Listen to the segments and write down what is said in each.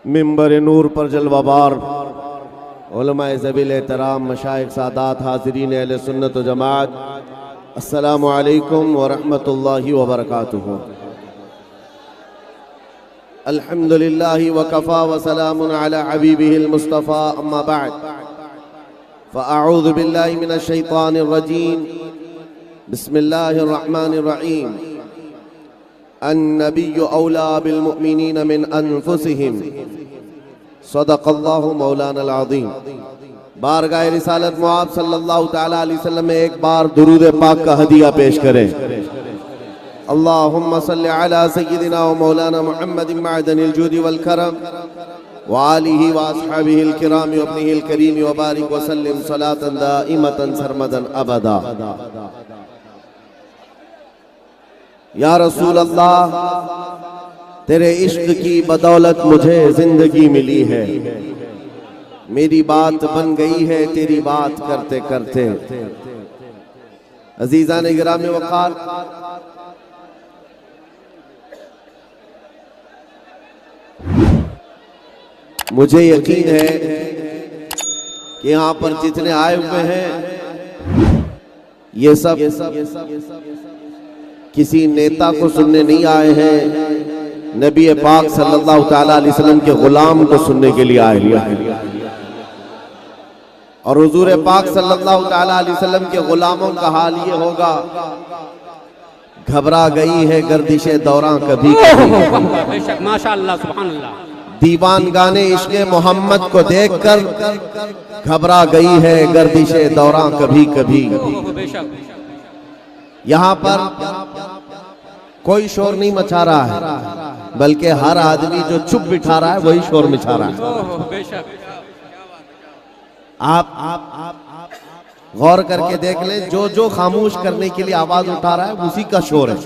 मिंबर नूर पर जलवाबार उलमाए ज़बील एहतराम मशाइख सादात हाज़रीन अहले सुन्नत व जमात, अस्सलामु अलैकुम व रहमतुल्लाहि व बरकातुहू। अल्हम्दुलिल्लाहि व कफ़ा व सलामुन अला हबीबिहिल मुस्तफ़ा, अम्मा बअद, फ़अऊज़ु बिल्लाहि मिनश शैतानिर रजीम, बिस्मिल्लाहिर रहमानिर रहीम। अन्नबिय्यु औला बिल मुअमिनीन मिन अनफुसिहिम, सदक़ल्लाहु मौलानल अज़ीम। बारगाह रिसालत मुआब सल्लल्लाहु तआला अलैहि वसल्लम में एक बार दुरूद पाक का हदिया पेश करें। अल्लाहुम्मा सल्लि अला सय्यिदिना व मौलाना मुहम्मदिन मअदनिल जूदि वल करम व आलिहि व अस्हाबिहिल किराम व इब्निहिल करीम व बारिक व सल्लिम सलातन दाइमतन सरमदन अबदा। या रसूल अल्लाह, तेरे इश्क की बदौलत मुझे जिंदगी मिली है, मेरी बात बन गई है तेरी बात करते करते। अजीज़ान गिरामी वक़ार, मुझे यकीन है कि यहाँ पर जितने आए हुए हैं ये सब किसी नेता को सुनने नहीं आए हैं, नबी पाक सल्लल्लाहु तआला अलैहि वसल्लम के गुलाम को सुनने के लिए आए हुए हैं। और हुजूर पाक सल्लल्लाहु तआला अलैहि वसल्लम के गुलामों का हाल ये होगा, घबरा गई है गर्दिशे दौरां कभी कभी, माशाअल्लाह सुभान अल्लाह। दीवान गाने इश्क़े मोहम्मद को देखकर घबरा गई है गर्दिशे दौरां कभी कभी। यहाँ पर कोई शोर नहीं मचा रहा है, बल्कि हर आदमी जो चुप बिठा रहा है वही शोर मचा रहा है। आप गौर करके देख लें, जो जो खामोश करने के लिए आवाज उठा रहा है उसी का शोर है।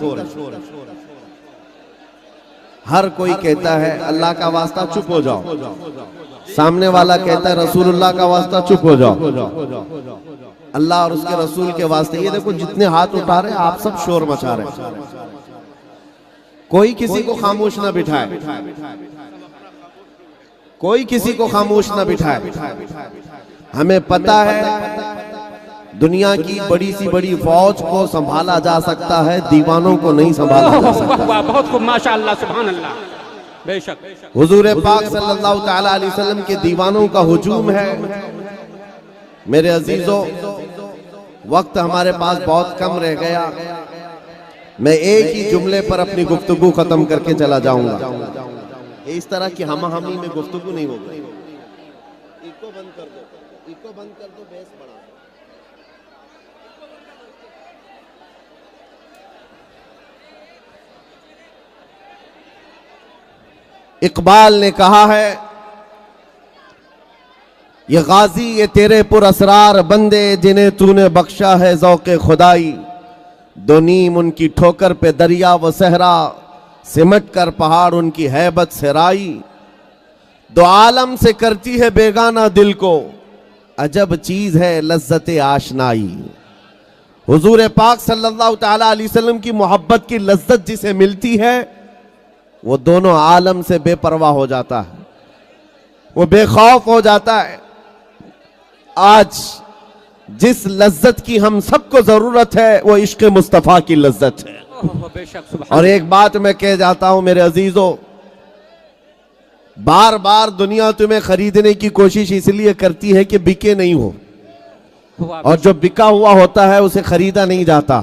हर कोई कहता है अल्लाह का वास्ता चुप हो जाओ, सामने वाला कहता है रसूलुल्लाह का वास्ता चुप हो जाओ। अल्लाह और उसके रसूल के वास्ते ये देखो जितने हाथ उठा रहे हैं आप सब शोर मचा रहे हैं। कोई किसी को खामोश ना बिठाए, कोई किसी को खामोश ना बिठाए। हमें पता है दुनिया की बड़ी सी बड़ी फौज को संभाला जा सकता है, दीवानों को नहीं संभाला जा सकता। बहुत खूब माशाअल्लाह सुभान अल्लाह। बेशक हुजूर पाक सल्लल्लाहु तआला अलैहि वसल्लम के दीवानों का हुजूम है। मेरे अजीजों, वक्त हमारे पास बहुत कम रह गया, मैं एक ही जुमले पर अपनी गुफ्तगू खत्म करके चला जाऊंगा। इस तरह की हम-हमी में गुफ्तगू नहीं होगी। इको बंद कर दो, इको बंद कर दो, बेस बढ़ा। इकबाल ने कहा है, ये गाजी ये तेरे पुरअसरार बंदे जिन्हें तूने बख्शा है ज़ौक़े खुदाई, दो नीम उनकी ठोकर पे दरिया व सहरा, सिमट कर पहाड़ उनकी हैबत से राई, दो आलम से करती है बेगाना दिल को, अजब चीज है लज्जत आशनाई। हुजूर पाक सल्लल्लाहु तआला अलैहि वसल्लम की मोहब्बत की लज्जत जिसे मिलती है वो दोनों आलम से बेपरवाह हो जाता है, वो बेखौफ हो जाता है। आज जिस लज्जत की हम सबको जरूरत है वो इश्क़ मुस्तफ़ा की लज्जत है। और एक बात मैं कह जाता हूं मेरे अजीजों, बार बार दुनिया तुम्हें खरीदने की कोशिश इसलिए करती है कि बिके नहीं हो, और जो बिका हुआ होता है उसे खरीदा नहीं जाता।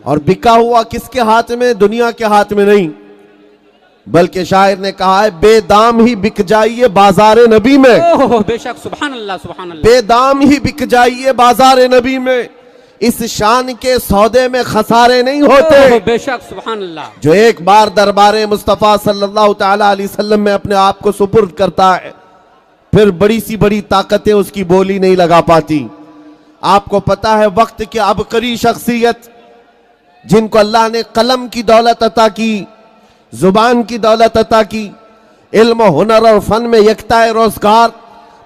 और बिका हुआ किसके हाथ में? दुनिया के हाथ में नहीं, बल्कि शायर ने कहा है बेदाम ही बिक जाइए बाजारे नबी में। बेशक सुभान अल्लाह सुभान अल्लाह। बेदाम ही बिक जाइए बाजारे नबी में, इस शान के सौदे में खसारे नहीं होते। बेशक सुभान अल्लाह। जो एक बार दरबारे मुस्तफ़ा सल्लल्लाहु तआला अलैहि वसल्लम में अपने आप को सुपुर्द करता है, फिर बड़ी सी बड़ी ताकतें उसकी बोली नहीं लगा पाती। आपको पता है वक्त की अबकरी शख्सियत जिनको अल्लाह ने कलम की दौलत अता की, जुबान की दौलत अता की, इल्म हुनर और फन में यकताए रोजगार,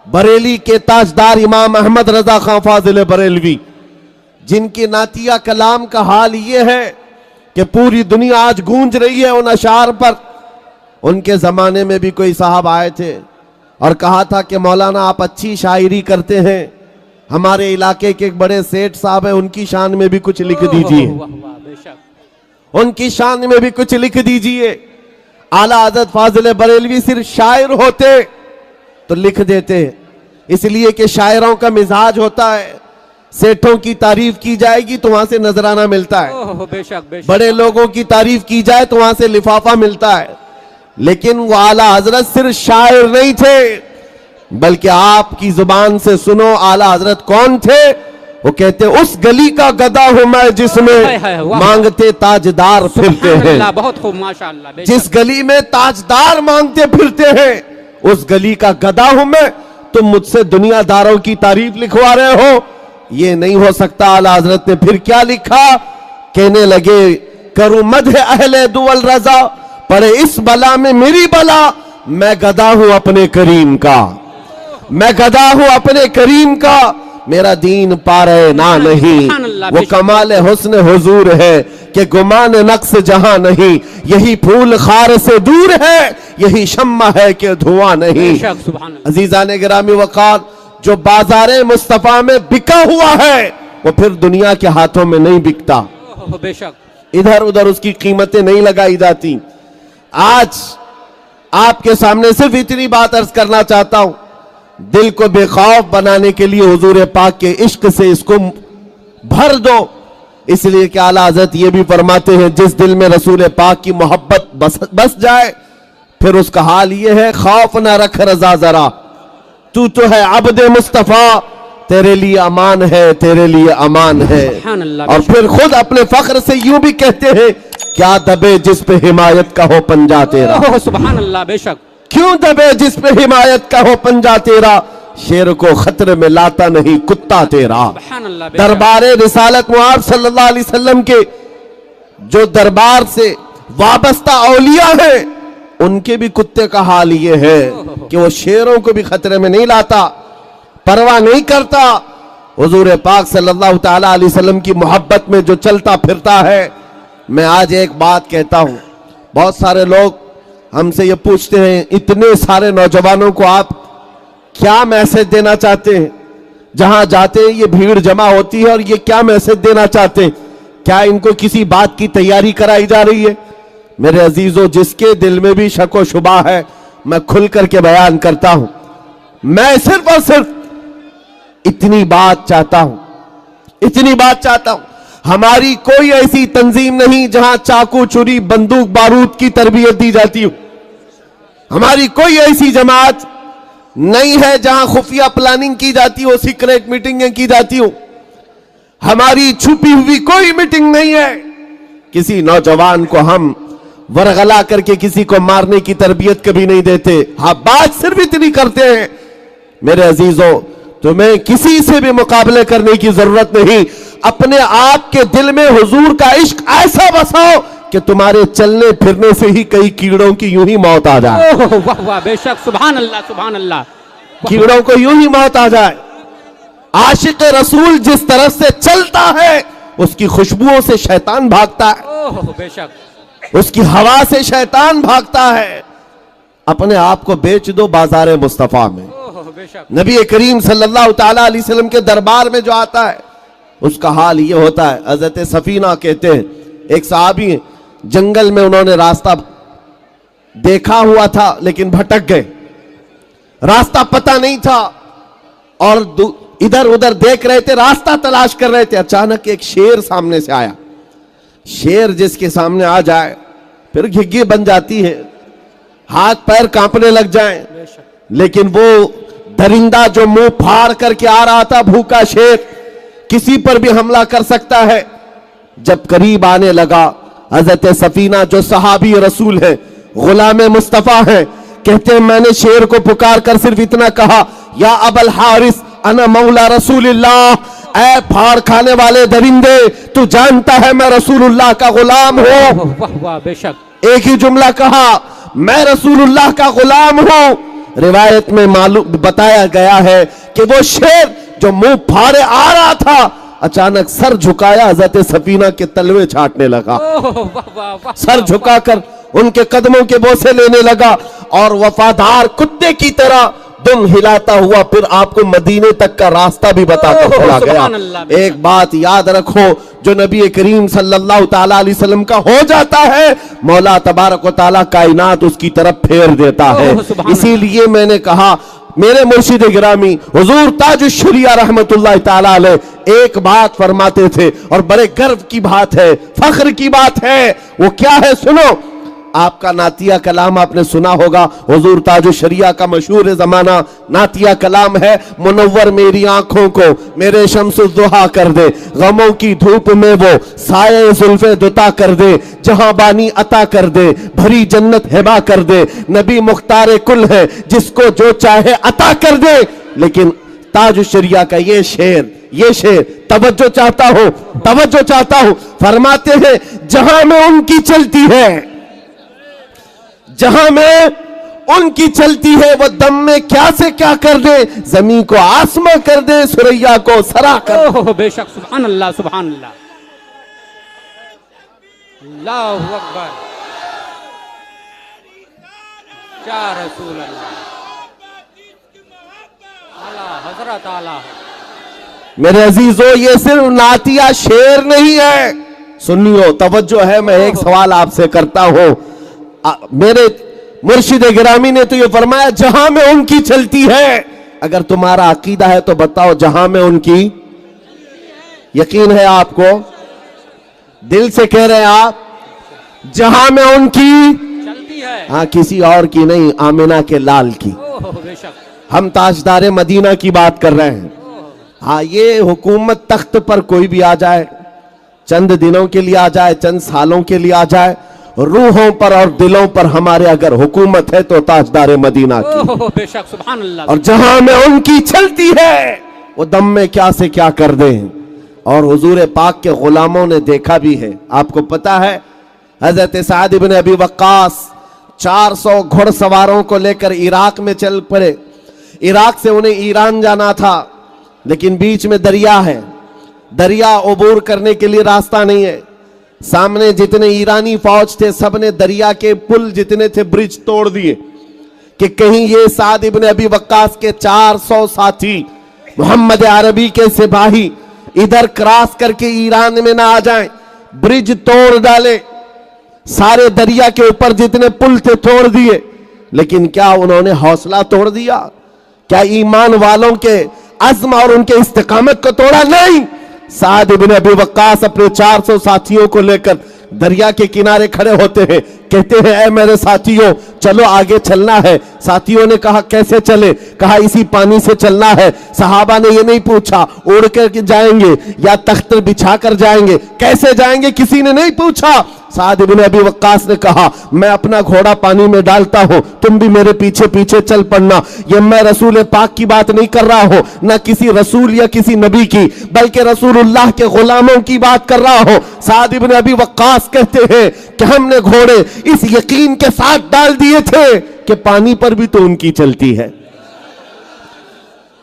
बरेली के ताजदार इमाम अहमद रजा खां फाजिल बरेलवी, जिनकी नातिया कलाम का हाल ये है कि पूरी दुनिया आज गूंज रही है उन अशार पर। उनके जमाने में भी कोई साहब आए थे और कहा था कि मौलाना आप अच्छी शायरी करते हैं, हमारे इलाके के एक बड़े सेठ साहब हैं, उनकी शान में भी कुछ लिख दीजिए, वाह वाह बेशक। उनकी शान में भी कुछ लिख दीजिए। आला हज़रत फाजिल बरेलवी सिर्फ शायर होते तो लिख देते, इसलिए कि शायरों का मिजाज होता है, सेठों की तारीफ की जाएगी तो वहां से नजराना मिलता है, बेशक बेशक। बड़े लोगों की तारीफ की जाए तो वहां से लिफाफा मिलता है। लेकिन वो आला हजरत सिर्फ शायर नहीं थे, बल्कि आपकी जुबान से सुनो आला हजरत कौन थे। वो कहते उस गली का गधा हूं मैं जिसमें मांगते ताजदार फिरते हैं। बहुत खूब माशाअल्लाह। जिस गली में ताजदार मांगते फिरते हैं उस गली का गधा हूं मैं, तुम मुझसे दुनियादारों की तारीफ लिखवा रहे हो, ये नहीं हो सकता। आला हजरत ने फिर क्या लिखा, कहने लगे करूं मध्य अहले दुवल रजा, पड़े इस बला में मेरी बला, मैं गधा हूं अपने करीम का, मैं गधा हूं अपने करीम का, मेरा दीन पारे ना नहीं। वो कमाल हुस्न हुजूर है कि गुमान नक्स जहां नहीं, यही फूल खार से दूर है, यही शम्मा है कि धुआं नहीं। अजीजान गिरामी वक़ार, जो बाजारे मुस्तफा में बिका हुआ है वो फिर दुनिया के हाथों में नहीं बिकता, बेशक इधर उधर उसकी कीमतें नहीं लगाई जाती। आज आपके सामने सिर्फ इतनी बात अर्ज करना चाहता हूं, दिल को बेखौफ बनाने के लिए हुजूर पाक के इश्क से इसको भर दो, इसलिए कि आला हज़रत ये भी फरमाते हैं जिस दिल में रसूल पाक की मोहब्बत बस जाए फिर उसका हाल ये है, खौफ ना रख रजा जरा, तू तो है अब्दे मुस्तफा, तेरे लिए अमान है, तेरे लिए अमान है। और फिर खुद अपने फख्र से यूं भी कहते हैं, क्या दबे जिस पे हिमायत का हो पंजा तेरा। सुभान अल्लाह। बेशक क्यों दबे जिस पे हिमायत का हो पंजा तेरा, शेर को खतरे में लाता नहीं कुत्ता तेरा। दरबारे रिसालत मुआज़ सल्लल्लाहु अलैहि वसल्लम के जो दरबार से वाबस्ता औलिया है, उनके भी कुत्ते का हाल ये है कि वो शेरों को भी खतरे में नहीं लाता, परवाह नहीं करता। हुजूर पाक सल्लल्लाहु ताला अलैहि वसल्लम की मोहब्बत में जो चलता फिरता है। मैं आज एक बात कहता हूं, बहुत सारे लोग हमसे ये पूछते हैं, इतने सारे नौजवानों को आप क्या मैसेज देना चाहते हैं, जहां जाते हैं ये भीड़ जमा होती है और ये क्या मैसेज देना चाहते हैं, क्या इनको किसी बात की तैयारी कराई जा रही है। मेरे अजीजों, जिसके दिल में भी शक व शुबा है, मैं खुल करके बयान करता हूं, मैं सिर्फ और सिर्फ इतनी बात चाहता हूं, इतनी बात चाहता हूं, हमारी कोई ऐसी तंजीम नहीं जहां चाकू छुरी बंदूक बारूद की तरबियत दी जाती हो, हमारी कोई ऐसी जमात नहीं है जहां खुफिया प्लानिंग की जाती हो, सीक्रेट मीटिंगें की जाती हो, हमारी छुपी हुई कोई मीटिंग नहीं है। किसी नौजवान को हम वरगला करके किसी को मारने की तरबियत कभी नहीं देते। हाँ, बात सिर्फ इतनी करते हैं, मेरे अजीजों, तुम्हें किसी से भी मुकाबले करने की जरूरत नहीं, अपने आप के दिल में हुजूर का इश्क ऐसा बसाओ कि तुम्हारे चलने फिरने से ही कई कीड़ों की यूं ही मौत आ जाए। वाह वाह बेशक। सुभान अल्लाह सुभान अल्लाह। कीड़ों को यूं ही मौत आ जाए। आशिक रसूल जिस तरफ से चलता है उसकी खुशबुओं से शैतान भागता है, बेशक उसकी हवा से शैतान भागता है। अपने आप को बेच दो बाजारे मुस्तफा में। नबी करीम सल्लल्लाहु ताला अलैहि वसल्लम के दरबार में जो आता है उसका हाल ये होता है। हजरत सफीना कहते हैं, एक सहाबी है, जंगल में उन्होंने रास्ता देखा हुआ था लेकिन भटक गए, रास्ता पता नहीं था और इधर उधर देख रहे थे, रास्ता तलाश कर रहे थे। अचानक एक शेर सामने से आया। शेर जिसके सामने आ जाए फिर घिग्गी बन जाती है, हाथ पैर कांपने लग जाएं। लेकिन वो दरिंदा जो मुंह फाड़ करके आ रहा था, भूखा शेर, किसी पर भी हमला कर सकता है। जब करीब आने लगा, हजरत सफीना जो सहाबी रसूल है, गुलाम मुस्तफा है, कहते हैं मैंने शेर को पुकार कर सिर्फ इतना कहा, या अबल हारिस अना मौला रसूलुल्लाह, ऐ फाड़ खाने वाले दरिंदे, तू जानता है मैं रसूलुल्लाह का गुलाम हूं। वाह वाह बेशक। एक ही जुमला कहा, मैं रसूलुल्लाह का गुलाम हूं। रिवायत में मालूम बताया गया है कि वो शेर जो मुंह फाड़े आ रहा था, अचानक सर झुकाया, हजरत सफीना के तलवे छाटने लगा। सर झुकाकर उनके कदमों के बोसे लेने लगा और वफादार कुत्ते की तरह दुम हिलाता हुआ फिर आपको मदीने तक का रास्ता भी बताता चला गया। एक बात याद रखो, जो नबी करीम सल्लल्लाहु ताला अलैहि वसल्लम का हो जाता है, मौला तबारक व तआला कायनात उसकी तरफ फेर देता है। इसीलिए मैंने कहा, मेरे मुर्शिद गिरामी हुजूर ताजुश शरिया रहमतुल्लाह ताला अलैह एक बात फरमाते थे और बड़े गर्व की बात है, फख्र की बात है। वो क्या है सुनो। आपका नातिया कलाम आपने सुना होगा, हुजूर ताजुश शरिया का मशहूर जमाना नातिया कलाम है, मुनव्वर मेरी आंखों को मेरे शम्सुल दुहा कर दे, गमों की धूप में वो साये जुल्फे दुता कर दे, जहां बानी अता कर दे, भरी जन्नत हिबा कर दे, नबी मुख्तार कुल है जिसको जो चाहे अता कर दे। लेकिन ताजुश शरिया का ये शेर तवज्जो चाहता हूं, फरमाते हैं जहां में उनकी चलती है, जहां में उनकी चलती है, वो दम में क्या से क्या कर दे, जमीन को आसमां कर दे, सुरैया को सरा कर दे। बेशक सुभान अल्लाह, सुभान अल्लाह, अल्लाहु अकबर, या रसूल अल्लाह, आला हजरत आला। मेरे अजीजों, ये सिर्फ नातिया शेर नहीं है, सुनियो तवज्जो है। मैं एक सवाल आपसे करता हूं, मेरे मुर्शिद गिरामी ने तो ये फरमाया जहां में उनकी चलती है। अगर तुम्हारा अकीदा है तो बताओ, जहां में उनकी यकीन है आपको? दिल से कह रहे हैं आप? जहां में उनकी चलती है, हाँ, किसी और की नहीं, आमिना के लाल की। बेशक हम ताजदारे मदीना की बात कर रहे हैं। हाँ, ये हुकूमत तख्त पर कोई भी आ जाए, चंद दिनों के लिए आ जाए, चंद सालों के लिए आ जाए, रूहों पर और दिलों पर हमारे अगर हुकूमत है तो ताजदारे मदीना की। बेशक सुभान अल्लाह। और जहां में उनकी चलती है, वो दम में क्या से क्या कर दे। और हुजूर पाक के गुलामों ने देखा भी है। आपको पता है, हजरत साद इब्न अबी वक्कास 400 घुड़सवारों को लेकर इराक में चल पड़े। इराक से उन्हें ईरान जाना था, लेकिन बीच में दरिया है, दरिया अबूर करने के लिए रास्ता नहीं है। सामने जितने ईरानी फौज थे, सबने दरिया के पुल जितने थे ब्रिज तोड़ दिए कि कहीं ये साद इब्न अबी वक्कास के 400 साथी मोहम्मद अरबी के सिपाही इधर क्रॉस करके ईरान में ना आ जाएं। ब्रिज तोड़ डाले, सारे दरिया के ऊपर जितने पुल थे तोड़ दिए। लेकिन क्या उन्होंने हौसला तोड़ दिया? क्या ईमान वालों के अज़्म और उनके इस्तिकामत को तोड़ा? नहीं। साद इब्न अबी वक्कास अपने 400 साथियों को लेकर दरिया के किनारे खड़े होते हैं, कहते हैं ऐ मेरे साथियों, चलो आगे चलना है। साथियों ने कहा कैसे चले? कहा इसी पानी से चलना है। सहाबा ने ये नहीं पूछा उड़ कर जाएंगे या तख्त बिछा कर जाएंगे, कैसे जाएंगे किसी ने नहीं पूछा। साद इब्न अबी वक्कास ने कहा मैं अपना घोड़ा पानी में डालता हूं, तुम भी मेरे पीछे पीछे चल पड़ना। ये मैं रसूल पाक की बात नहीं कर रहा हूं, ना किसी रसूल या किसी नबी की, बल्कि रसूलुल्लाह के गुलामों की बात कर रहा हूं। साद इब्न अबी वक्कास कहते हैं कि हमने घोड़े इस यकीन के साथ डाल दिए थे कि पानी पर भी तो उनकी चलती है।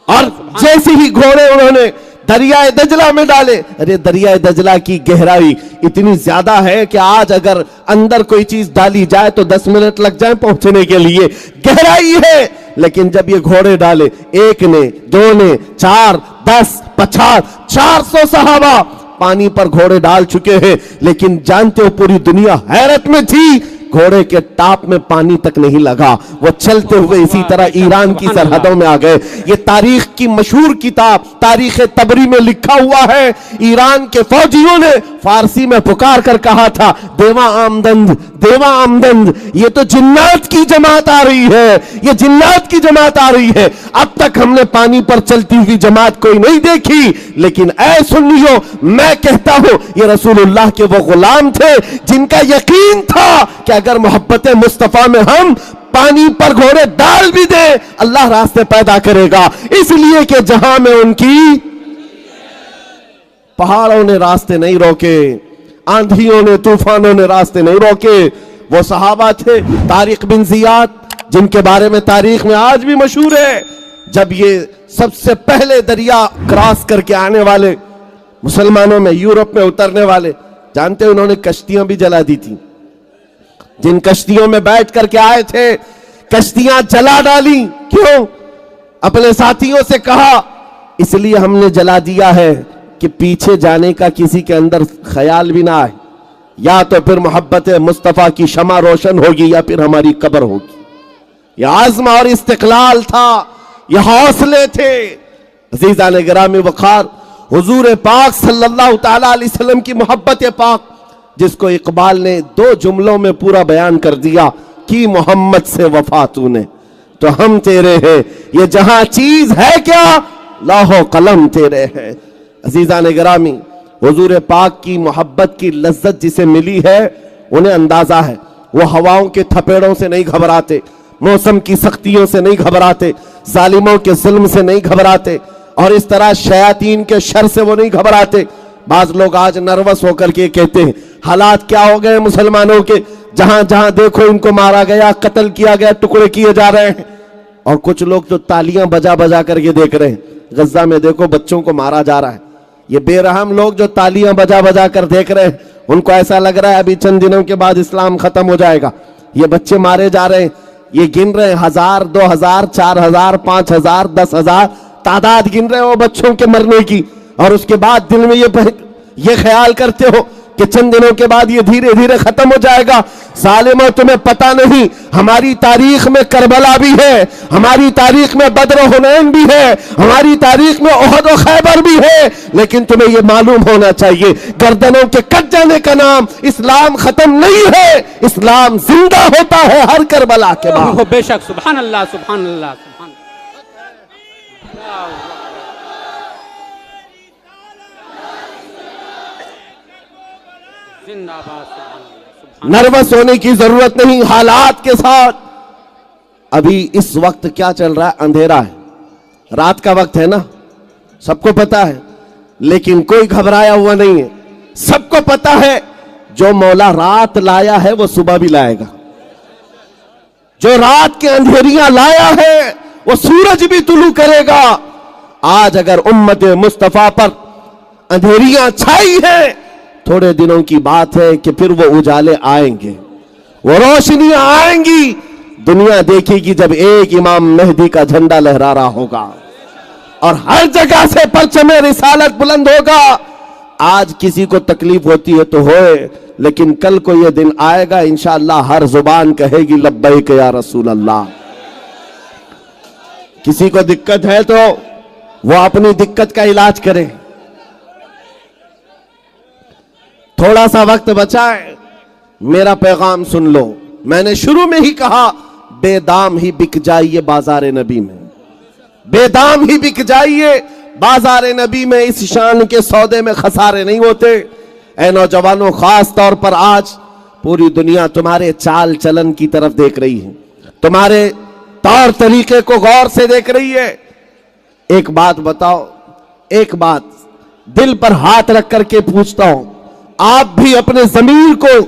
और जैसे ही घोड़े उन्होंने दरियाए दजला में डाले, अरे दरियाए दजला की गहराई इतनी ज्यादा है कि आज अगर अंदर कोई चीज डाली जाए तो 10 मिनट लग जाए पहुंचने के लिए, गहराई है। लेकिन जब ये घोड़े डाले, एक ने, दो ने, 4, 10, 50, 400 सहाबा पानी पर घोड़े डाल चुके हैं। लेकिन जानते हो पूरी दुनिया हैरत में थी, घोड़े के टाप में पानी तक नहीं लगा। वो चलते हुए इसी तरह ईरान की सरहदों में आ गए। ये तारीख की मशहूर किताब तारीख तबरी में लिखा हुआ है। ईरान के फौजियों ने फारसी में पुकार कर कहा था देवा आमदंद, देवा आमदंद, ये तो जिन्नात की जमात आ रही है, ये जिन्नात की जमात आ रही है। अब तक हमने पानी पर चलती हुई जमात कोई नहीं देखी। लेकिन ऐ सुन्नियों, मैं कहता हूं ये रसूलुल्लाह के वो गुलाम थे जिनका यकीन था कि अगर मोहब्बत मुस्तफा में हम पानी पर घोड़े डाल भी दे, अल्लाह रास्ते पैदा करेगा। इसलिए कि जहां में उनकी, पहाड़ों ने रास्ते नहीं रोके, आंधियों ने, तूफानों ने रास्ते नहीं रोके। वो सहाबा थे तारिक बिन जियाद, जिनके बारे में तारीख में आज भी मशहूर है, जब ये सबसे पहले दरिया क्रॉस करके आने वाले मुसलमानों में, यूरोप में उतरने वाले, जानते उन्होंने कश्तियां भी जला दी थी। जिन कश्तियों में बैठ करके आए थे, कश्तियां जला डाली। क्यों? अपने साथियों से कहा इसलिए हमने जला दिया है कि पीछे जाने का किसी के अंदर ख्याल भी ना आए, या तो फिर मोहब्बत मुस्तफ़ा की शमा रोशन होगी या फिर हमारी कब्र होगी। यह आज़म और इस्तिक़लाल था, यह हौसले थे। अज़ीज़ान गिरामी वक़ार, हुजूर पाक सल्लल्लाहु तआला अलैहि वसल्लम की मोहब्बत पाक, जिसको इकबाल ने 2 जुमलों में पूरा बयान कर दिया कि मोहम्मद से वफा तूने तो हम तेरे हैं, ये जहां चीज है क्या लाहो कलम तेरे हैं। अज़ीज़ान गिरामी, हुजूर पाक की मोहब्बत की लज्जत जिसे मिली है उन्हें अंदाजा है। वो हवाओं के थपेड़ों से नहीं घबराते, मौसम की सख्तियों से नहीं घबराते, जालिमों के जुल्म से नहीं घबराते, और इस तरह शयातीन के शर से वो नहीं घबराते। बाज लोग आज नर्वस होकर के कहते हैं हालात क्या हो गए मुसलमानों के, जहां जहां देखो इनको मारा गया, कत्ल किया गया, टुकड़े किए जा रहे हैं। और कुछ लोग तो तालियां बजा बजा करके देख रहे हैं, गज्जा में देखो बच्चों को मारा जा रहा है। ये बेरहम लोग जो तालियां बजा बजा कर देख रहे हैं, उनको ऐसा लग रहा है अभी चंद दिनों के बाद इस्लाम खत्म हो जाएगा। ये बच्चे मारे जा रहे हैं, ये गिन रहे हैं 1000, 2000, 4000, 5000, 10,000 तादाद गिन रहे हो बच्चों के मरने की, और उसके बाद दिल में ये ख्याल करते हो कि चंद दिनों के बाद ये धीरे धीरे खत्म हो जाएगा। जालिमों, तुम्हें पता नहीं हमारी तारीख में करबला भी है, हमारी तारीख में बद्र हुनैन भी है, हमारी तारीख में ओहद और खैबर भी है, लेकिन तुम्हें यह मालूम होना चाहिए गर्दनों के कट जाने का नाम इस्लाम खत्म नहीं है, इस्लाम जिंदा होता है हर करबला के बाद। बेशक, सुभान अल्लाह, सुभान अल्लाह, सुभान जिंदाबाद। नर्वस होने की जरूरत नहीं हालात के साथ। अभी इस वक्त क्या चल रहा है? अंधेरा है, रात का वक्त है ना, सबको पता है, लेकिन कोई घबराया हुआ नहीं है। सबको पता है जो मौला रात लाया है वो सुबह भी लाएगा, जो रात के अंधेरियां लाया है वो सूरज भी तुलू करेगा। आज अगर उम्मत मुस्तफा पर अंधेरियां छाई है, थोड़े दिनों की बात है कि फिर वो उजाले आएंगे, वो रोशनियां आएंगी। दुनिया देखेगी जब एक इमाम मेहदी का झंडा लहरा रहा होगा और हर जगह से परचमे रिसालत बुलंद होगा। आज किसी को तकलीफ होती है तो होए, लेकिन कल को यह दिन आएगा इंशाअल्लाह हर जुबान कहेगी लब्बैक या रसूल अल्लाह। किसी को दिक्कत है तो वो अपनी दिक्कत का इलाज करे। थोड़ा सा वक्त बचा है, मेरा पैगाम सुन लो। मैंने शुरू में ही कहा बेदाम ही बिक जाइए बाजार नबी में, बेदाम ही बिक जाइए बाजार नबी में। इस शान के सौदे में खसारे नहीं होते। ऐ नौजवानों, खास तौर पर आज पूरी दुनिया तुम्हारे चाल चलन की तरफ देख रही है, तुम्हारे तौर तरीके को गौर से देख रही है। एक बात बताओ, एक बात दिल पर हाथ रख करके पूछता हूं, आप भी अपने ज़मीर को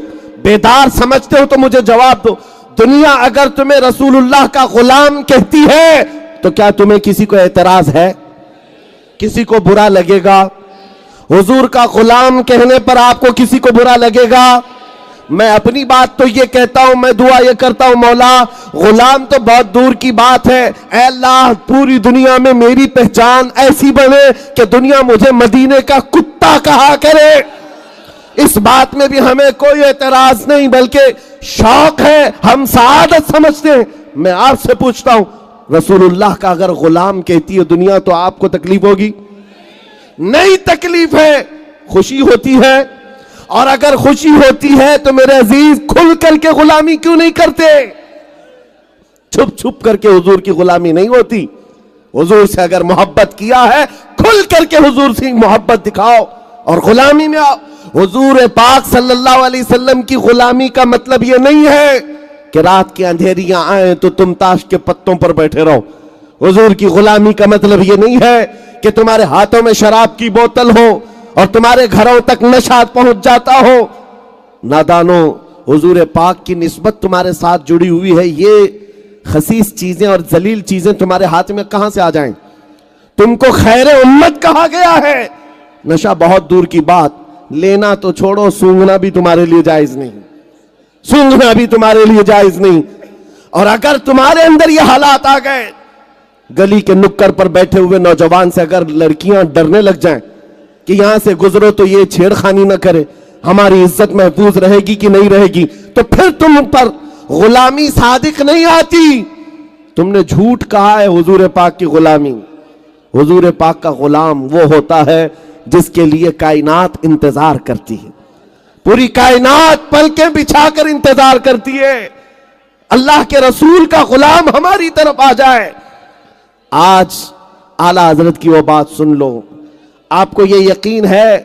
बेदार समझते हो तो मुझे जवाब दो। दुनिया अगर तुम्हें रसूलुल्लाह का गुलाम कहती है तो क्या तुम्हें किसी को एतराज है? किसी को बुरा लगेगा? हुजूर का गुलाम कहने पर आपको किसी को बुरा लगेगा? मैं अपनी बात तो ये कहता हूं, मैं दुआ ये करता हूं मौला, गुलाम तो बहुत दूर की बात है। ऐ अल्लाह, पूरी दुनिया में मेरी पहचान ऐसी बने कि दुनिया मुझे मदीने का कुत्ता कहा करे। इस बात में भी हमें कोई एतराज नहीं, बल्कि शौक है, हम सआदत समझते हैं। मैं आपसे पूछता हूं, रसूलुल्लाह का अगर गुलाम कहती है दुनिया तो आपको तकलीफ होगी? नहीं तकलीफ है, खुशी होती है। और अगर खुशी होती है तो मेरे अजीज खुल करके गुलामी क्यों नहीं करते? छुप छुप करके हुजूर की गुलामी नहीं होती। हुजूर से अगर मोहब्बत किया है, खुल करके हुजूर से मोहब्बत दिखाओ और गुलामी में आओ। हुजूर पाक सल्लल्लाहु अलैहि वसल्लम की गुलामी का मतलब यह नहीं है कि रात की अंधेरियां आए तो तुम ताश के पत्तों पर बैठे रहो। हुजूर की गुलामी का मतलब यह नहीं है कि तुम्हारे हाथों में शराब की बोतल हो और तुम्हारे घरों तक नशा पहुंच जाता हो। नादानो, हुजूर पाक की निस्बत तुम्हारे साथ जुड़ी हुई है। ये खसीस चीजें और जलील चीजें तुम्हारे हाथ में कहां से आ जाएं? तुमको खैर उम्मत कहा गया है। नशा बहुत दूर की बात, लेना तो छोड़ो, सूंघना भी तुम्हारे लिए जायज नहीं। सूंघना भी तुम्हारे लिए जायज नहीं। और अगर तुम्हारे अंदर ये हालात आ गए, गली के नुक्कड़ पर बैठे हुए नौजवान से अगर लड़कियां डरने लग जाएं कि यहां से गुजरो तो ये छेड़खानी ना करे, हमारी इज्जत महफूज रहेगी कि नहीं रहेगी, तो फिर तुम पर गुलामी सादिक नहीं आती। तुमने झूठ कहा है हुजूर पाक की गुलामी। हुजूर पाक का गुलाम वो होता है जिसके लिए कायनात इंतजार करती है, पूरी कायनात पलकें बिछाकर इंतजार करती है। अल्लाह के रसूल का गुलाम हमारी तरफ आ जाए। आज आला हजरत की वो बात सुन लो। आपको ये यकीन है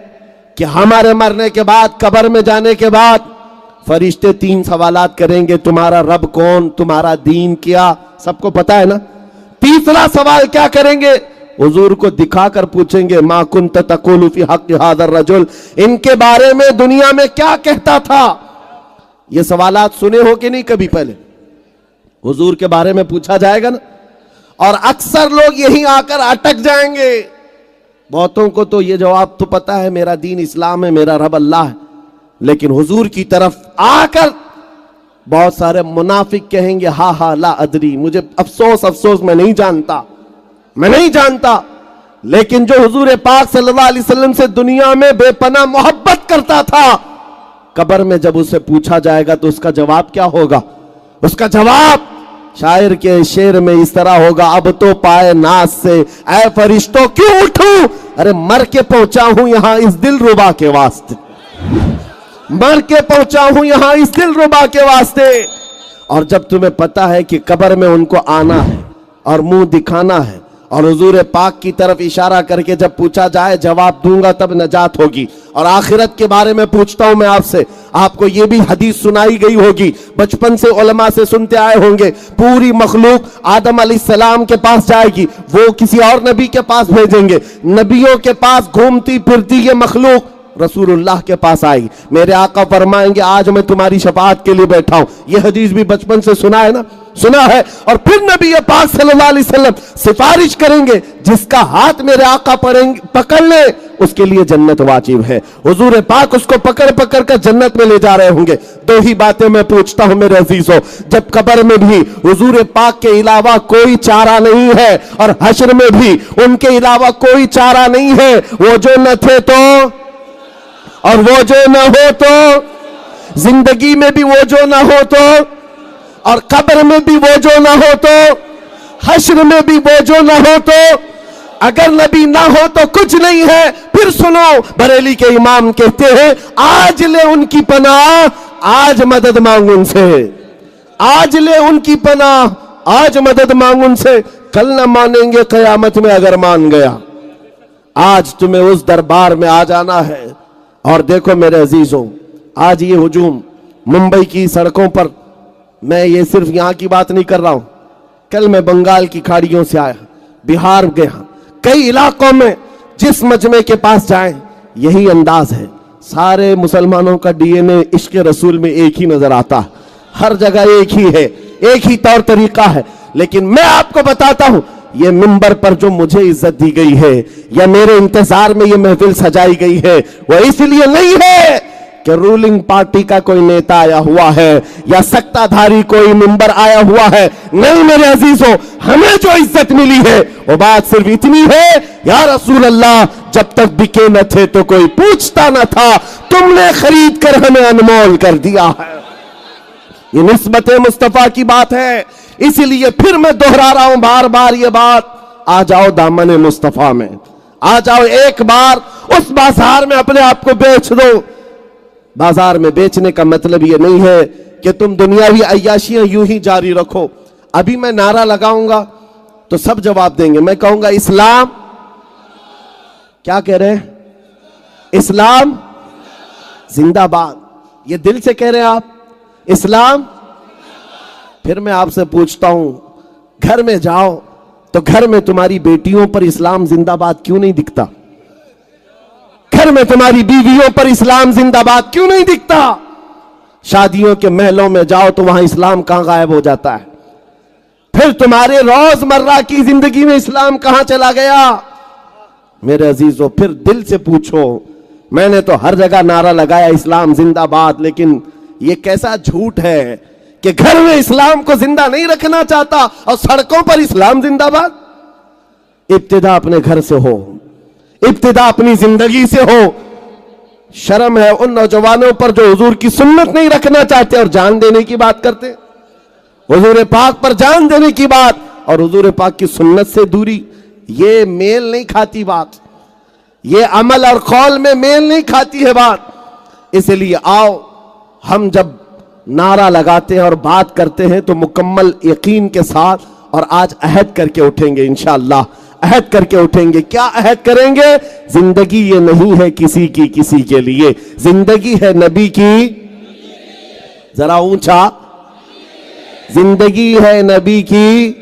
कि हमारे मरने के बाद, कब्र में जाने के बाद फरिश्ते 3 सवालात करेंगे, तुम्हारा रब कौन, तुम्हारा दीन क्या, सबको पता है ना। तीसरा सवाल क्या करेंगे, हुजूर को दिखाकर पूछेंगे, मा कुन्त तक़ूलु फी हक़्क़ि हाज़र रजुल, इनके बारे में दुनिया में क्या कहता था। ये सवालात सुने हो कि नहीं कभी पहले? हुजूर के बारे में पूछा जाएगा ना, और अक्सर लोग यहीं आकर अटक जाएंगे। बहुतों को तो ये जवाब तो पता है, मेरा दीन इस्लाम है, मेरा रब अल्लाह है, लेकिन हुजूर की तरफ आकर बहुत सारे मुनाफिक कहेंगे, हा हा ला अदरी, मुझे अफसोस मैं नहीं जानता। लेकिन जो हुजूर पाक सल्लल्लाहु अलैहि वसल्लम से दुनिया में बेपनाह मोहब्बत करता था, कब्र में जब उसे पूछा जाएगा तो उसका जवाब क्या होगा? उसका जवाब शायर के शेर में इस तरह होगा, अब तो पाए नाज से ऐ फरिश्तों क्यों उठूं, अरे मर के पहुंचा हूं यहां इस दिलरुबा के वास्ते, मर के पहुंचा हूं यहां इस दिलरुबा के वास्ते। और जब तुम्हें पता है कि कब्र में उनको आना है और मुंह दिखाना है, और हुजूर पाक की तरफ इशारा करके जब पूछा जाए जवाब दूंगा तब नजात होगी। और आखिरत के बारे में पूछता हूं मैं आपसे, आपको यह भी हदीस सुनाई गई होगी, बचपन से उलमा से सुनते आए होंगे, पूरी मखलूक आदम अलैहिस्सलाम के पास जाएगी, वो किसी और नबी के पास भेजेंगे, नबियों के पास घूमती फिरती ये मखलूक रसूलुल्लाह के पास आई। मेरे आका फरमाएंगे, आज मैं तुम्हारी शफाअत के लिए बैठा हूं। यह हदीस भी बचपन से सुना है ना, सुना है। और फिर नबी पाक सल्लल्लाहु अलैहि वसल्लम सिफारिश करेंगे, जिसका हाथ मेरे आका पकड़ ले उसके लिए जन्नत वाजिब है। हुजूर पाक उसको पकड़ पकड़ कर जन्नत में ले जा रहे होंगे। दो ही बातें मैं पूछता हूं मेरे अजीजों, जब कब्र में भी हुजूर पाक के अलावा कोई चारा नहीं है, और हश्र में भी उनके अलावा कोई चारा नहीं है, वो जो न थे तो और वो जो न हो तो, जिंदगी में भी वो जो न हो तो, और कब्र में भी वो जो न हो तो, हश्र में भी वो जो न हो तो, अगर नबी ना हो तो कुछ नहीं है। फिर सुनो, बरेली के इमाम कहते हैं, आज ले उनकी पनाह, आज मदद मांग उनसे, आज ले उनकी पनाह, आज मदद मांग उनसे, कल ना मानेंगे कयामत में अगर मान गया। आज तुम्हें उस दरबार में आ जाना है। और देखो मेरे अजीजों, आज ये हुजूम मुंबई की सड़कों पर, मैं ये सिर्फ यहां की बात नहीं कर रहा हूं, कल मैं बंगाल की खाड़ियों से आया, बिहार गया, कई इलाकों में जिस मजमे के पास जाएं यही अंदाज है। सारे मुसलमानों का डीएनए इश्क रसूल में एक ही नजर आता है, हर जगह एक ही है, एक ही तौर तरीका है। लेकिन मैं आपको बताता हूं, ये मिंबर पर जो मुझे इज्जत दी गई है, या मेरे इंतजार में ये महफिल सजाई गई है, वो इसलिए नहीं है कि रूलिंग पार्टी का कोई नेता आया हुआ है या सत्ताधारी कोई मिंबर आया हुआ है। नहीं मेरे अजीजों, हमें जो इज्जत मिली है वो बात सिर्फ इतनी है, या रसूल अल्लाह, जब तक बिके न थे तो कोई पूछता न था, तुमने खरीद कर हमें अनमोल कर दिया है। ये निस्बत मुस्तफा की बात है। इसीलिए फिर मैं दोहरा रहा हूं बार बार ये बात, आ जाओ दामन मुस्तफा में, आ जाओ, एक बार उस बाजार में अपने आप को बेच दो। बाजार में बेचने का मतलब ये नहीं है कि तुम दुनियावी अय्याशियां यूं ही जारी रखो। अभी मैं नारा लगाऊंगा तो सब जवाब देंगे। मैं कहूंगा इस्लाम, क्या कह रहे हैं? इस्लाम जिंदाबाद। ये दिल से कह रहे हैं आप? इस्लाम। फिर मैं आपसे पूछता हूं, घर में जाओ तो घर में तुम्हारी बेटियों पर इस्लाम जिंदाबाद क्यों नहीं दिखता? घर में तुम्हारी बीवियों पर इस्लाम जिंदाबाद क्यों नहीं दिखता? शादियों के महलों में जाओ तो वहां इस्लाम कहां गायब हो जाता है? फिर तुम्हारे रोजमर्रा की जिंदगी में इस्लाम कहां चला गया? मेरे अजीजों, फिर दिल से पूछो। मैंने तो हर जगह नारा लगाया इस्लाम जिंदाबाद, लेकिन ये कैसा झूठ है कि घर में इस्लाम को जिंदा नहीं रखना चाहता और सड़कों पर इस्लाम जिंदाबाद। इब्तिदा अपने घर से हो, इब्तिदा अपनी जिंदगी से हो। शर्म है उन नौजवानों पर जो हुजूर की सुन्नत नहीं रखना चाहते और जान देने की बात करते। हुजूर पाक पर जान देने की बात और हुजूर पाक की सुन्नत से दूरी, ये मेल नहीं खाती बात, ये अमल और कौल में मेल नहीं खाती है बात। इसलिए आओ हम जब नारा लगाते हैं और बात करते हैं तो मुकम्मल यकीन के साथ और आज अहद करके उठेंगे, इंशाअल्लाह अहद करके उठेंगे। क्या अहद करेंगे? जिंदगी ये नहीं है किसी की किसी के लिए, जिंदगी है नबी की, जरा ऊंचा, जिंदगी है नबी की।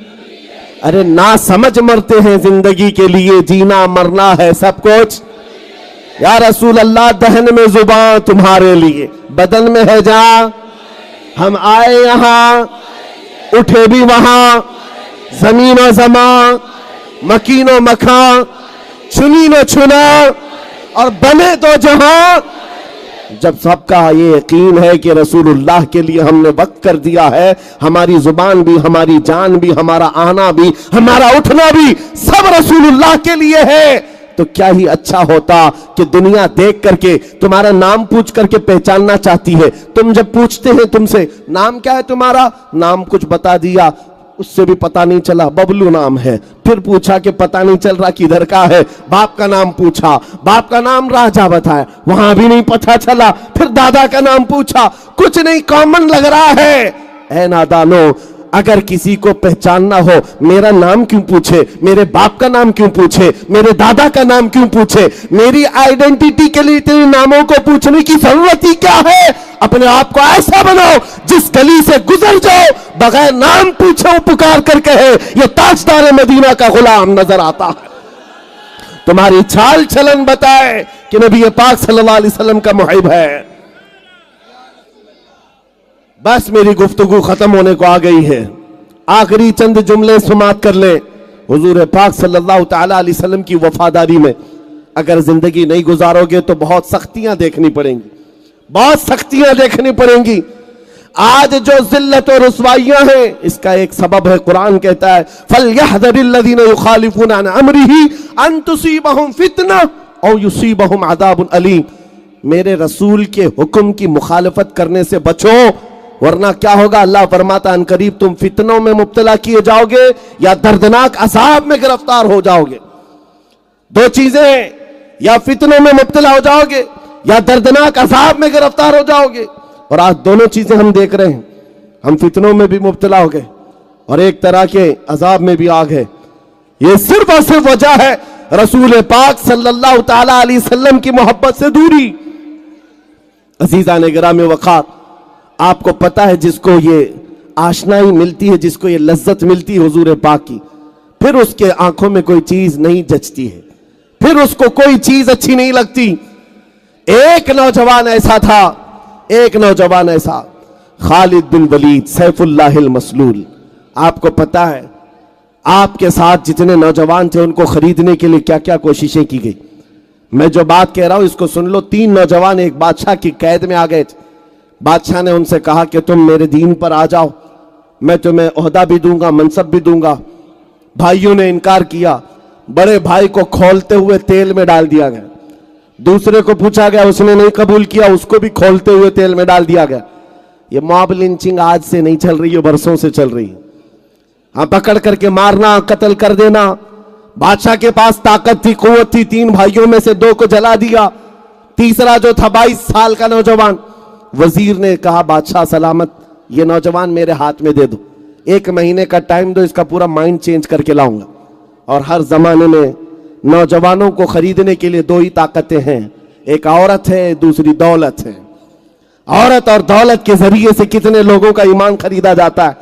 अरे ना समझ मरते हैं जिंदगी के लिए, जीना मरना है सब कुछ। या रसूल अल्लाह दहन में जुबान तुम्हारे लिए, बदन में है जा। हम आए यहां उठे भी वहां, जमीन और जमा, मकीन और मखा, चुनी न चुना और बने दो जहां। जब सबका ये यकीन है कि रसूलुल्लाह के लिए हमने वक्त कर दिया है, हमारी जुबान भी, हमारी जान भी, हमारा आना भी, हमारा उठना भी सब रसूलुल्लाह के लिए है, तो क्या ही अच्छा होता कि दुनिया देख करके तुम्हारा नाम पूछ करके पहचानना चाहती है। तुम जब पूछते हैं तुमसे नाम क्या है तुम्हारा, नाम कुछ बता दिया, उससे भी पता नहीं चला, बबलू नाम है। फिर पूछा कि पता नहीं चल रहा किधर का है, बाप का नाम पूछा, बाप का नाम राजा बताया, वहां भी नहीं पता चला। फिर दादा का नाम पूछा, कुछ नहीं कॉमन लग रहा है। ऐ नादानो, अगर किसी को पहचानना हो, मेरा नाम क्यों पूछे, मेरे बाप का नाम क्यों पूछे, मेरे दादा का नाम क्यों पूछे? मेरी आइडेंटिटी के लिए इतने नामों को पूछने की जरूरत ही क्या है? अपने आप को ऐसा बनाओ जिस गली से गुजर जाओ बगैर नाम पूछे पुकार कर कहे ये ताजदार मदीना का गुलाम नजर आता है। तुम्हारी चाल चलन बताए कि नबी पाक सल्लल्लाहु अलैहि वसल्लम का मुहिब है। बस मेरी गुफ्तगू खत्म होने को आ गई है। आखिरी चंद जुमले सुमात कर ले। हुजूर पाक सल्लल्लाहु ताला अलैहि वसल्लम की वफादारी में अगर जिंदगी नहीं गुजारोगे तो बहुत सख्तियां देखनी पड़ेंगी, बहुत सख्तियां देखनी पड़ेंगी। आज जो जिल्लत और रुसवाइयां हैं, इसका एक सबब है, कुरान कहता है फलयहज़रिल्लज़ीना युखालिफूना अन अम्रिही अन तुसीबहुम फितना औ युसीबहुम अज़ाबुन अलीम। मेरे रसूल के हुक्म की मुखालफत करने से बचो, वरना क्या होगा? अल्लाह फरमाता अन करीब तुम फितनों में मुब्तला किए जाओगे या दर्दनाक अज़ाब में गिरफ्तार हो जाओगे। दो चीजें, या फितनों में मुब्तला हो जाओगे या दर्दनाक अज़ाब में गिरफ्तार हो जाओगे। और आज दोनों चीजें हम देख रहे हैं। हम फितनों में भी मुब्तला हो गए और एक तरह के अज़ाब में भी आ गए। ये सिर्फ और सिर्फ वजह है रसूल पाक सल्लल्लाहु ताला अलैहि वसल्लम की मोहब्बत से दूरी। अजीज़ान गिरामी वक़ार, आपको पता है जिसको ये आशनाई मिलती है, जिसको ये लज्जत मिलती है हुजूर पाक की, फिर उसके आंखों में कोई चीज नहीं जचती है, फिर उसको कोई चीज अच्छी नहीं लगती। एक नौजवान ऐसा था, एक नौजवान ऐसा, खालिद बिन वलीद सैफुल्लाहिल मसलूल। आपको पता है आपके साथ जितने नौजवान थे उनको खरीदने के लिए क्या क्या कोशिशें की गई। मैं जो बात कह रहा हूं इसको सुन लो। 3 नौजवान एक बादशाह की कैद में आ गए थे। बादशाह ने उनसे कहा कि तुम मेरे दीन पर आ जाओ, मैं तुम्हें ओहदा भी दूंगा, मनसब भी दूंगा। भाइयों ने इनकार किया। बड़े भाई को खोलते हुए तेल में डाल दिया गया। दूसरे को पूछा गया, उसने नहीं कबूल किया, उसको भी खोलते हुए तेल में डाल दिया गया। ये मॉब लिंचिंग आज से नहीं चल रही है, बरसों से चल रही है। हाँ, पकड़ करके मारना, कत्ल कर देना। बादशाह के पास ताकत थी, कुव्वत थी। 3 भाइयों में से 2 को जला दिया। तीसरा जो था 22 साल का नौजवान, वजीर ने कहा बादशाह सलामत, ये नौजवान मेरे हाथ में दे दो, 1 महीने का टाइम दो, इसका पूरा माइंड चेंज करके लाऊंगा। और हर जमाने में नौजवानों को खरीदने के लिए 2 ही ताकतें हैं, एक औरत है, दूसरी दौलत है। औरत और दौलत के जरिए से कितने लोगों का ईमान खरीदा जाता है।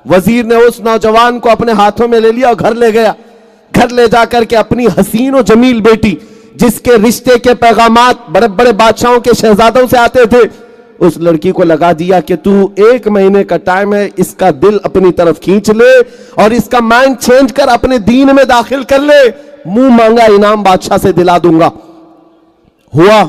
वजीर ने उस नौजवान को अपने हाथों में ले लिया और घर ले गया। घर ले जाकर के अपनी हसीन और जमील बेटी, जिसके रिश्ते के पैगामात बड़े बड़े बादशाहों के शहजादों से आते थे, उस लड़की को लगा दिया कि तू 1 महीने का टाइम है, इसका दिल अपनी तरफ खींच ले और इसका माइंड चेंज कर अपने दीन में दाखिल कर ले, मुंह मांगा इनाम बादशाह से दिला दूंगा। हुआ,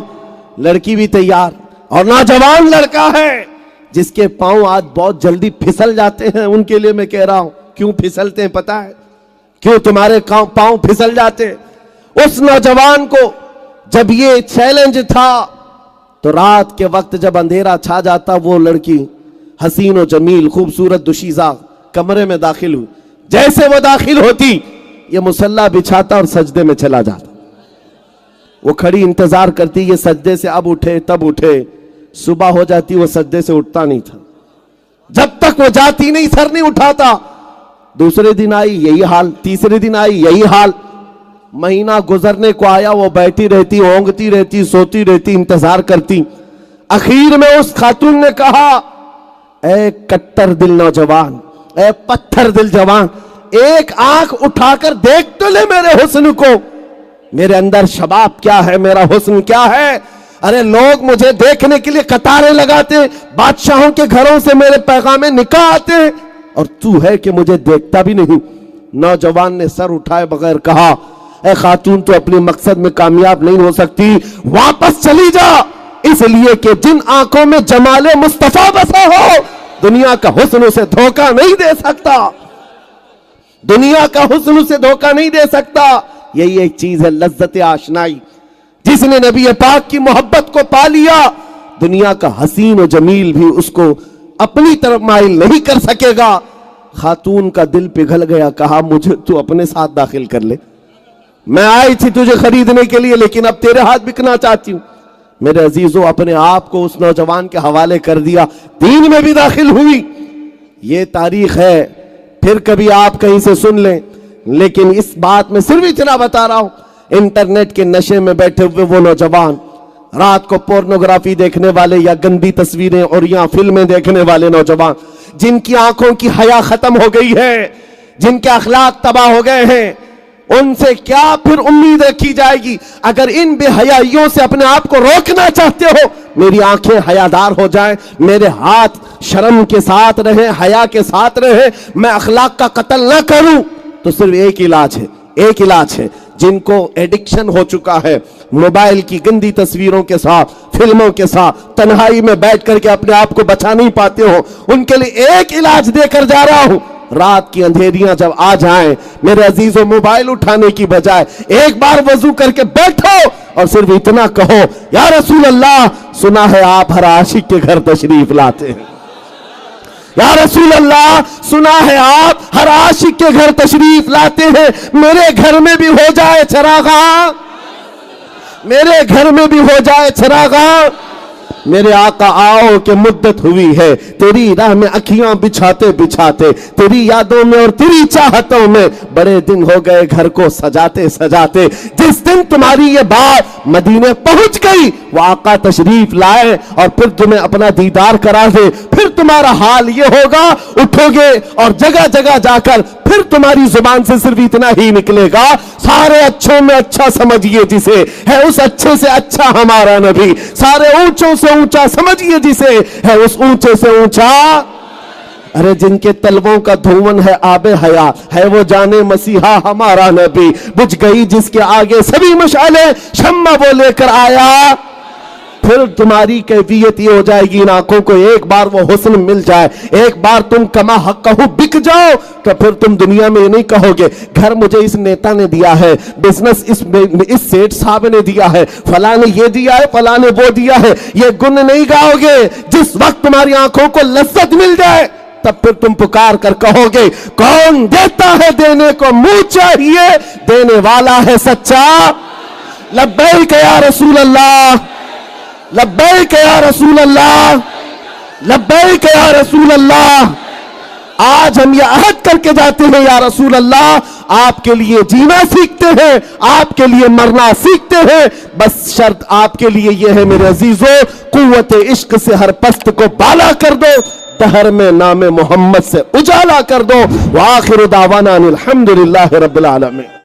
लड़की भी तैयार और नौजवान लड़का है, जिसके पांव आज बहुत जल्दी फिसल जाते हैं, उनके लिए मैं कह रहा हूं, क्यों फिसलते हैं पता है? क्यों तुम्हारे पांव फिसल जाते? उस नौजवान को जब ये चैलेंज था तो रात के वक्त जब अंधेरा छा जाता, वो लड़की हसीन और जमील खूबसूरत दुशीजा कमरे में दाखिल हुई। जैसे वो दाखिल होती, ये मुसल्ला बिछाता और सजदे में चला जाता। वो खड़ी इंतजार करती, ये सजदे से अब उठे तब उठे। सुबह हो जाती, वो सजदे से उठता नहीं था। जब तक वो जाती नहीं, सर नहीं उठाता। दूसरे दिन आई यही हाल, तीसरे दिन आई यही हाल। महीना गुजरने को आया, वो बैठी रहती, ओंगती रहती, सोती रहती, इंतजार करती। आखिर में उस खातून ने कहा, ए कट्टर दिल नौजवान, ए पत्थर दिल जवान, एक आंख उठाकर देख तो ले मेरे हुस्न को। मेरे अंदर शबाब क्या है, मेरा हुस्न क्या है। अरे लोग मुझे देखने के लिए कतारें लगाते, बादशाहों के घरों से मेरे पैगामे निकाह आते, और तू है कि मुझे देखता भी नहीं। नौजवान ने सर उठाए बगैर कहा, ए खातून, तो अपने मकसद में कामयाब नहीं हो सकती, वापस चली जा। इसलिए कि जिन आंखों में जमाले मुस्तफा बसा हो, दुनिया का हुस्न उसे धोखा नहीं दे सकता। दुनिया का हुस्न उसे धोखा नहीं दे सकता। यही एक चीज है लज्जत आशनाई। जिसने नबी पाक की मोहब्बत को पा लिया, दुनिया का हसीन और जमील भी उसको अपनी तरफ माइल नहीं कर सकेगा। खातून का दिल पिघल गया, कहा मुझे तू अपने साथ दाखिल कर ले। मैं आई थी तुझे खरीदने के लिए, लेकिन अब तेरे हाथ बिकना चाहती हूं। मेरे अजीजों, अपने आप को उस नौजवान के हवाले कर दिया, दीन में भी दाखिल हुई। ये तारीख है, फिर कभी आप कहीं से सुन लें। लेकिन इस बात में सिर्फ इतना बता रहा हूं, इंटरनेट के नशे में बैठे हुए वो नौजवान, रात को पोर्नोग्राफी देखने वाले या गंदी तस्वीरें और या फिल्में देखने वाले नौजवान, जिनकी आंखों की हया खत्म हो गई है, जिनके अखलाक तबाह हो गए हैं, उनसे क्या फिर उम्मीद रखी जाएगी? अगर इन बेहयाइयों से अपने आप को रोकना चाहते हो, मेरी आंखें हयादार हो जाएं, मेरे हाथ शर्म के साथ रहे, हया के साथ रहे, मैं अखलाक का कत्ल ना करूं, तो सिर्फ एक इलाज है, एक इलाज है। जिनको एडिक्शन हो चुका है मोबाइल की गंदी तस्वीरों के साथ, फिल्मों के साथ, तन्हाई में बैठ करके अपने आप को बचा नहीं पाते हो, उनके लिए एक इलाज देकर जा रहा हूं। रात की अंधेरियां जब आ जाएं, मेरे अजीजों, मोबाइल उठाने की बजाय एक बार वजू करके बैठो और सिर्फ इतना कहो, या रसूल अल्लाह, सुना है आप हर आशिक के घर तशरीफ लाते हैं। या रसूल अल्लाह, सुना है आप हर आशिक के घर तशरीफ लाते हैं। मेरे घर में भी हो जाए चरागा, मेरे घर में भी हो जाए चरागा। मेरे आका आओ कि मुद्दत हुई है तेरी राह में अखियां बिछाते बिछाते, तेरी यादों में और तेरी चाहतों में बड़े दिन हो गए घर को सजाते सजाते। जिस दिन तुम्हारी ये बात मदीने पहुंच गई, वो आका तशरीफ लाए और फिर तुम्हें अपना दीदार करा दे, फिर तुम्हारा हाल ये होगा, उठोगे और जगह जगह जाकर फिर तुम्हारी जुबान से सिर्फ इतना ही निकलेगा, सारे अच्छों में अच्छा समझिए जिसे, है उस अच्छे से अच्छा हमारा नबी। सारे ऊंचों से ऊंचा समझिए जिसे, है उस ऊंचे से ऊंचा। अरे जिनके तलवों का धुवन है आबे हया, है वो जाने मसीहा हमारा नबी। बुझ गई जिसके आगे सभी मशाले, शम्मा वो लेकर आया। फिर तुम्हारी कैफियत ये हो जाएगी, इन आंखों को एक बार वो हुस्न मिल जाए, एक बार तुम कमा हक कहूं बिक जाओ, तो फिर तुम दुनिया में ये नहीं कहोगे घर मुझे इस नेता ने दिया है, बिजनेस इस सेठ साहब ने दिया है, फला ने ये दिया है, फला ने वो दिया है। ये गुण नहीं गाओगे। जिस वक्त तुम्हारी आंखों को लज्जत मिल जाए, तब फिर तुम पुकार कर कहोगे, कौन देता है देने को मुंह चाहिए, देने वाला है सच्चा। लब्बैक या रसूल अल्लाह, लब्बैक या रसूल अल्लाह, लब्बैक या रसूल अल्लाह। आज हम ये अहद करके जाते हैं, या रसूल अल्लाह, आपके लिए जीना सीखते हैं, आपके लिए मरना सीखते हैं। बस शर्त आपके लिए यह है मेरे अजीजों, कुव्वत इश्क से हर पस्त को बाला कर दो, दहर में नाम मोहम्मद से उजाला कर दो। व आखिर दावाना अनिल हम्दुलिल्लाहि रब्बिल आलमीन।